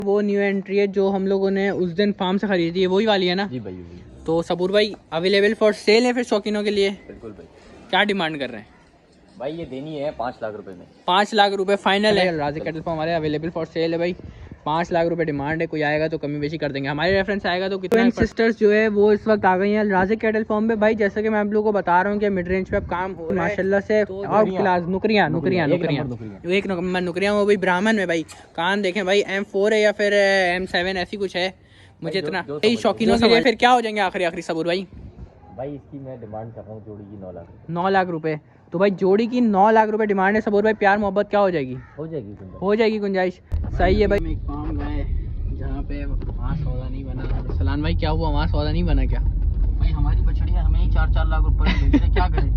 वो new entry है जो हम लोगों ने उस दिन फार्म से खरीदी है, वही वाली है ना जी भाई। तो सबूर भाई अवेलेबल फॉर सेल है फिर शौकीनों के लिए? बिल्कुल भाई। क्या डिमांड कर रहे हैं भाई ये देनी है 5 लाख रुपए में। 5 लाख रुपए फाइनल है। राजी कैटल फार्म हमारे अवेलेबल फॉर सेल है भाई। 5 लाख रुपए डिमांड है, कोई आएगा तो कमी बेशी कर देंगे। हमारे रेफरेंस आएगा तो कितना सिस्टर्स जो है वो इस वक्त आ गई हैं राजी कैटल फार्म पे भाई। जैसे कि मैं आप लोगों को बता रहा हूँ कि मिड रेंज पे अब काम हो रहा है माशाल्लाह से। और क्लास नुकरियाँ एक नंबर नुकरियाँ वो भाई ब्राह्मण में भाई। कान देखें भाई M4 है या फिर M7 ऐसी कुछ है, मुझे इतना शौकीनों के लिए फिर क्या हो जाएंगे आखिरी सबूर भाई? भाई इसकी मैं डिमांड कर रहा हूँ जोड़ी की 9 लाख। 9 लाख रुपए। तो भाई जोड़ी की 9 लाख रुपए डिमांड है सबूर भाई। प्यार मोहब्बत क्या हो जाएगी? हो जाएगी गुंजाइश। सही है भाई। एक फार्म गए जहाँ पे वहाँ सौदा नहीं बना। सलान भाई क्या हुआ, वहाँ सौदा नहीं बना क्या? भाई हमारी बछड़ियाँ हमें ही 4-4 लाख रुपए बेच रहे, क्या करें?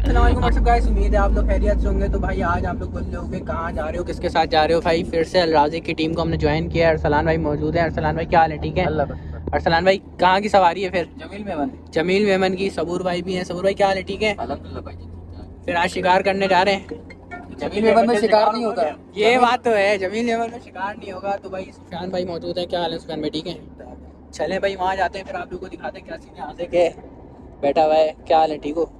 अस्सलामुअलैकुम गाइस, उम्मीद है आप लोग खैरियत से होंगे। तो भाई आज आप लोग बोल रहे होंगे कहाँ जा रहे हो, किसके साथ जा रहे हो? भाई फिर से अलराजी की टीम को हमने ज्वाइन किया है। अरसलान भाई मौजूद है। अरसलान भाई क्या हाल है? ठीक है अरसलान भाई। कहाँ की सवारी है फिर? जमील मेमन की। सबूर भाई भी हैं। सबूर भाई क्या हाल है? ठीक है अल्हम्दुलिल्लाह भाई। फिर आज शिकार करने जा रहे हैं। जमील मेमन में शिकार नहीं होता है। ये बात तो है, जमील मेमन में शिकार नहीं होगा। तो भाई सुफियान भाई मौजूद है। क्या हाल है सुफियान भाई? ठीक है चले भाई वहाँ जाते हैं, फिर आप लोगों को दिखाते हैं क्या सीन है। आगे के बैठा हुआ है। क्या हाल है? ठीक हो?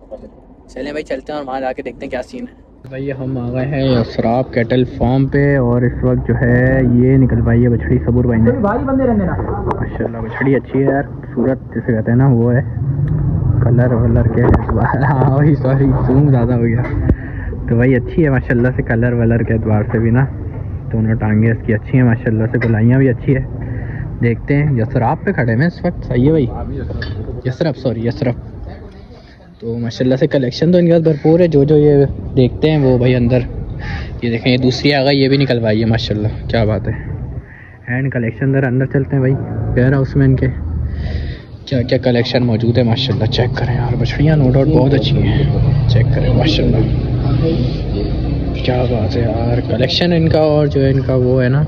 चलें भाई चलते हैं और वहाँ जाके देखते हैं क्या सीन है। भाई हम आ गए हैं असराफ कैटल फार्म पे और इस वक्त जो है ये निकल पाई है बछड़ी सबूर भाई ने। भाई बंदे रहने ना माशाल्लाह बछड़ी अच्छी है यार, खूबसूरत जिसे कहते हैं ना वो है। कलर वलर के हाँ वही सॉरी सूंग ज़्यादा हो गया। तो भाई अच्छी है माशाल्लाह से, कलर वलर के एतबार से भी ना। दोनों टांगे इसकी अच्छी हैं माशाल्लाह से, गुलाइयाँ भी अच्छी है। देखते हैं यसराफ पे खड़े हैं इस वक्त। सही है भाई यसरफ। तो माशाल्लाह से कलेक्शन तो इनके पास भरपूर है। जो ये देखते हैं वो भाई अंदर ये देखें, ये दूसरी आ गई, ये भी निकलवाई है माशाल्लाह, क्या बात है। हैंड कलेक्शन अंदर चलते हैं भाई। वेयर हाउस में इनके क्या क्या कलेक्शन मौजूद है माशाल्लाह। चेक करें यार, बछड़ियाँ नो डाउट बहुत अच्छी हैं। चेक करें माशाल्लाह, क्या बात है यार। कलेक्शन इनका और जो है इनका वो है ना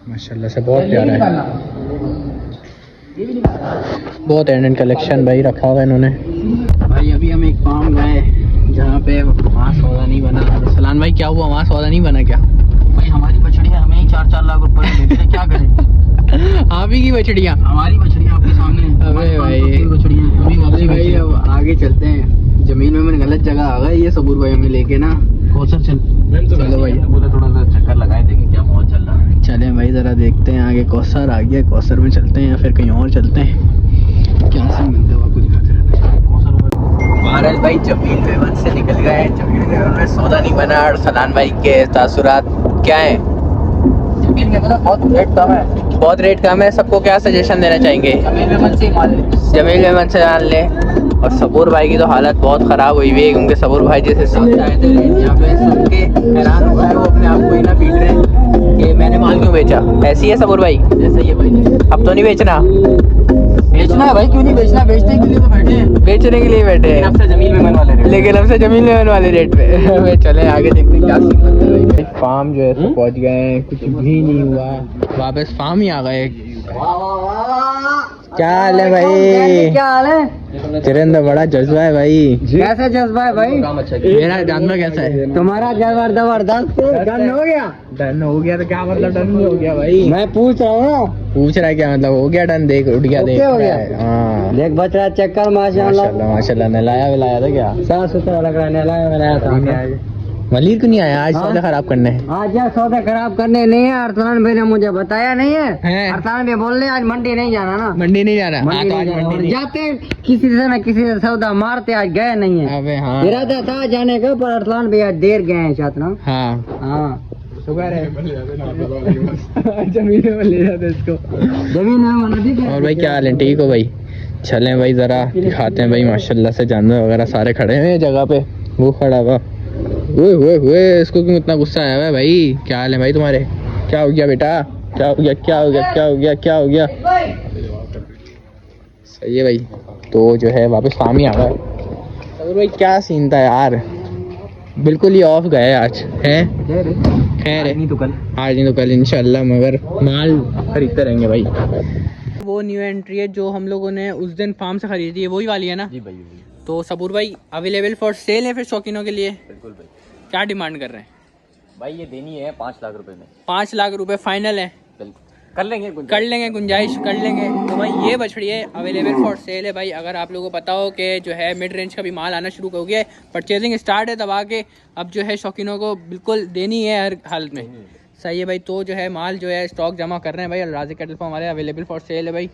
माशाल्लाह से बहुत प्यारा है। बहुत एंड कलेक्शन भाई रखा हुआ है इन्होंने। भाई अभी हम एक फार्म गए जहाँ पे वहाँ सौदा नहीं बना। सलान भाई क्या हुआ, वहाँ सौदा नहीं बना क्या? भाई हमारी बछड़ियाँ हमें ही 4-4 लाख रुपए बेच रहे, क्या करें? आप ही की बछड़ियाँ? हमारी बछड़ियाँ आपके सामने। अबे भाई भाई अब आगे चलते हैं। जमीन में मैंने गलत जगह आ गए ये सबूर भाई हमें लेके ना। कौसर चलो भाई थोड़ा सा चक्कर लगाए, देखें क्या माहौल चल रहा है। चले भाई ज़रा देखते हैं आगे। कौसर आ गया, कौसर में चलते हैं या फिर कहीं और चलते हैं। क्या सीन मिलता है आपको दिखाते रहते हैं। महाराज भाई जमील मेमन से निकल गए। जमील मेमन में सौदा नहीं बना। और सलान भाई के तासुरात क्या है? जमील मेमन बहुत रेट कम है। बहुत रेट कम है। सबको क्या सजेशन देना चाहेंगे? जमील मेमन से जमील मेमन से मान ले। और सबूर भाई की तो हालत बहुत ख़राब हुई हुई है क्योंकि सबूर भाई जैसे समझ आए थे यहाँ पे सबके हैरान हो गए। वो अपने आप को ही ना पीट रहे हैं कि मैंने माल क्यों बेचा। ऐसी है सबूर भाई? जैसे ये भाई अब तो नहीं बेचना? बेचना है भाई, क्यों नहीं बेचना, बेचने के लिए तो बैठे हैं। बेचने के लिए बैठे हैं। अब से जमील मेमन वाले रेट, लेकिन अब से जमील मेमन वाले रेट पे चले आगे देखते हैं क्या सीन बनता है भाई। फार्म जो है तो पहुँच गए हैं, कुछ भी नहीं हुआ, वापस फार्म ही आ गए। क्या हाल है भाई? क्या हाल है? तेरे अंदर बड़ा जज्बा है भाई। कैसा जज्बा है भाई? मेरा जानना कैसा है? तुम्हारा जज्बा जबरदस्त डन हो गया। डन हो गया तो क्या मतलब डन नहीं हो गया भाई? मैं पूछ रहा हूँ। पूछ रहा है क्या मतलब? हो गया डन। देख उठ गया, देख हो गया। हाँ देख बच रहा चक्कर माशाल्लाह माशाल्लाह। नहलाया विलाया था क्या? साफ सुथरा लग रहा है। नहलाया वहलाया था। मलिर क्यों नहीं आया आज? सौदा खराब करने। आज यार सौदा खराब करने नहीं है। अरसलान भाई ने मुझे बताया नहीं है। हैं? अरसलान भाई बोल रहे आज मंडी नहीं जाना ना। मंडी नहीं जाना? मंडी तो आज नहीं जाना। मंडी नहीं। जाते किसी से ना किसी से सौदा मारते, आज गए नहीं है। अबे हाँ इरादा था जाने का, पर अरसलान भाई आज देर गए हैं साथ ना। हाँ हाँ शुक्र है जमीन में ले जाते इसको। जमीन में मना दी। और भाई क्या हाल है? ठीक हो भाई? चलें भाई ज़रा दिखाते हैं भाई माशाल्लाह से। जानवर वगैरह सारे खड़े हुए हैं जगह पे। वो खड़ा हुआ हुए इसको क्यों इतना गुस्सा आया हुआ है भाई? क्या हाल है भाई तुम्हारे? क्या हो गया बेटा? क्या हो गया? क्या हो गया? क्या हो गया? क्या हो गया? सही है भाई। तो जो है वापस फार्म ही आ गया। तो भाई क्या सीन था यार, बिल्कुल ही ऑफ गए आज हैं। खैर है, नहीं तो कल, आज नहीं तो कल इंशाल्लाह, मगर माल खरीदते रहेंगे भाई। वो न्यू एंट्री है जो हम लोगों ने उस दिन फार्म से खरीदी है, वही वाली है ना? जी भाई। तो सबूर भाई अवेलेबल फॉर सेल है फिर शौकीनों के लिए? बिल्कुल भाई। क्या डिमांड कर रहे हैं? भाई ये देनी है 5 लाख रुपए में। 5 लाख रुपए फाइनल है? बिल्कुल कर लेंगे गुंजाइश कर लेंगे। तो भाई ये बछड़ी है अवेलेबल फॉर सेल है भाई। अगर आप लोगों को पता हो कि जो है मिड रेंज का भी माल आना शुरू हो गया है, परचेजिंग स्टार्ट है, तब आके अब जो है शौकीनों को बिल्कुल देनी है हर हालत में। सही है भाई। तो जो है माल जो है स्टॉक जमा कर रहे हैं भाई। अलराजी कैटल फार्म हमारे अवेलेबल फॉर सेल है भाई।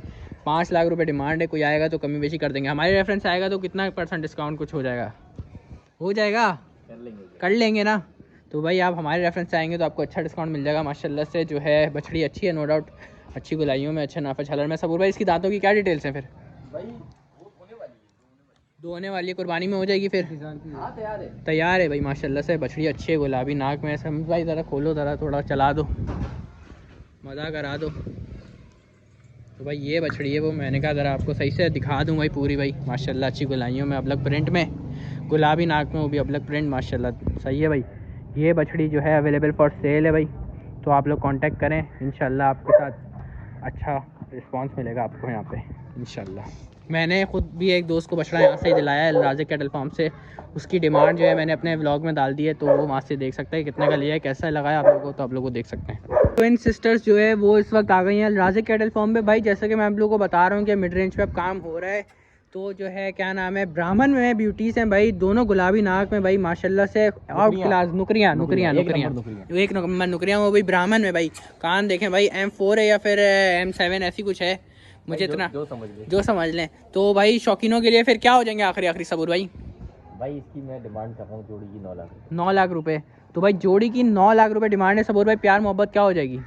5 लाख रुपए डिमांड है। कोई आएगा तो कमी बेशी कर देंगे। हमारे रेफरेंस आएगा तो कितना % डिस्काउंट कुछ हो जाएगा? हो जाएगा, कर लेंगे ना। तो भाई आप हमारे रेफरेंस से आएंगे तो आपको अच्छा डिस्काउंट मिल जाएगा माशाल्लाह से। जो है बछड़ी अच्छी है नो डाउट, अच्छी गुलाइयों में, अच्छा नाफा छलर में। सबूर भाई इसकी दांतों की क्या डिटेल्स हैं फिर? भाई दो होने वाली है, कुर्बानी में हो जाएगी फिर? हाँ तैयार है भाई माशाल्लाह से। बछड़ी अच्छी है, गुलाबी नाक में। समझ भाई ज़रा खोलो, ज़रा थोड़ा चला दो, मज़ा करा दो। तो भाई ये बछड़ी है वो, मैंने कहा ज़रा आपको सही से दिखा दूँ भाई पूरी भाई माशाल्लाह। अच्छी गुलाइयों में, अबलग प्रिंट में, गुलाबी नाक में, वो भी अबलग प्रिंट माशाल्लाह। सही है भाई। ये बछड़ी जो है अवेलेबल फॉर सेल है भाई। तो आप लोग कांटेक्ट करें, इंशाल्लाह आपके साथ अच्छा रिस्पांस मिलेगा आपको यहाँ पे इंशाल्लाह। मैंने ख़ुद भी एक दोस्त को बछड़ा यहाँ से ही दिलाया है अलराजी कैटल फार्म से। उसकी डिमांड जो है मैंने अपने व्लॉग में डाल दी है, तो वो वहाँ से देख सकते हैं कितने का लिया है, कैसा लगाया आप लोगों को, तो आप लोग को देख सकते हैं। ट्विन सिस्टर्स जो है वो इस वक्त आ गई हैं अलराजी कैटल फार्म पे भाई। जैसे कि मैं आप लोगों को बता रहा हूँ कि मिड रेंज पे अब काम हो रहा है। तो जो है क्या नाम है, ब्राह्मण में ब्यूटीज हैं भाई, दोनों गुलाबी नाक में भाई माशाल्लाह से। आउट क्लास नुकरियाँ एक नंबर नुकरियाँ, वो भाई ब्राह्मण में भाई। कान देखें भाई, M4 है या फिर M7 ऐसी कुछ है, मुझे इतना जो समझ लें। तो भाई शौकीनों के लिए फिर क्या हो जाएंगे आखिरी सबूर भाई? भाई इसकी मैं डिमांड कर रहा हूँ जोड़ी की 9 लाख। 9 लाख रुपए? तो भाई जोड़ी की 9 लाख रुपए डिमांड है सबूर भाई। प्यार मोहब्बत क्या हो जाएगी?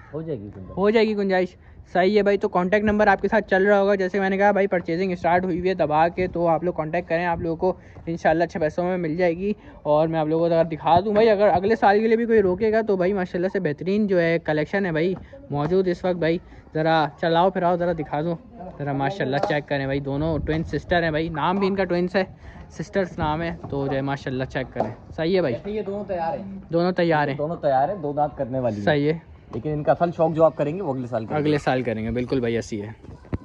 हो जाएगी गुंजाइश। सही है भाई। तो कांटेक्ट नंबर आपके साथ चल रहा होगा, जैसे मैंने कहा भाई परचेजिंग स्टार्ट हुई हुई है दबा के। तो आप लोग कांटेक्ट करें, आप लोगों को इंशाल्लाह अच्छे पैसों में मिल जाएगी। और मैं आप लोगों को अगर दिखा दूं भाई, अगर अगले साल के लिए भी कोई रोकेगा तो भाई माशाल्लाह से बेहतरीन जो है कलेक्शन है भाई मौजूद इस वक्त भाई। ज़रा चलाओ फिराओ, ज़रा दिखा दूँ ज़रा माशाल्लाह चेक करें भाई। दोनों ट्विन सिस्टर हैं भाई, नाम भी इनका ट्विंस है, सिस्टर्स नाम है। तो जो है माशाल्लाह चेक करें। सही है भाई। ये दोनों तैयार हैं, दोनों तैयार हैं, 2 दांत करने वाली। सही है। लेकिन इनका असल शौक जो आप करेंगे वो अगले साल करेंगे बिल्कुल भाई, ऐसी है।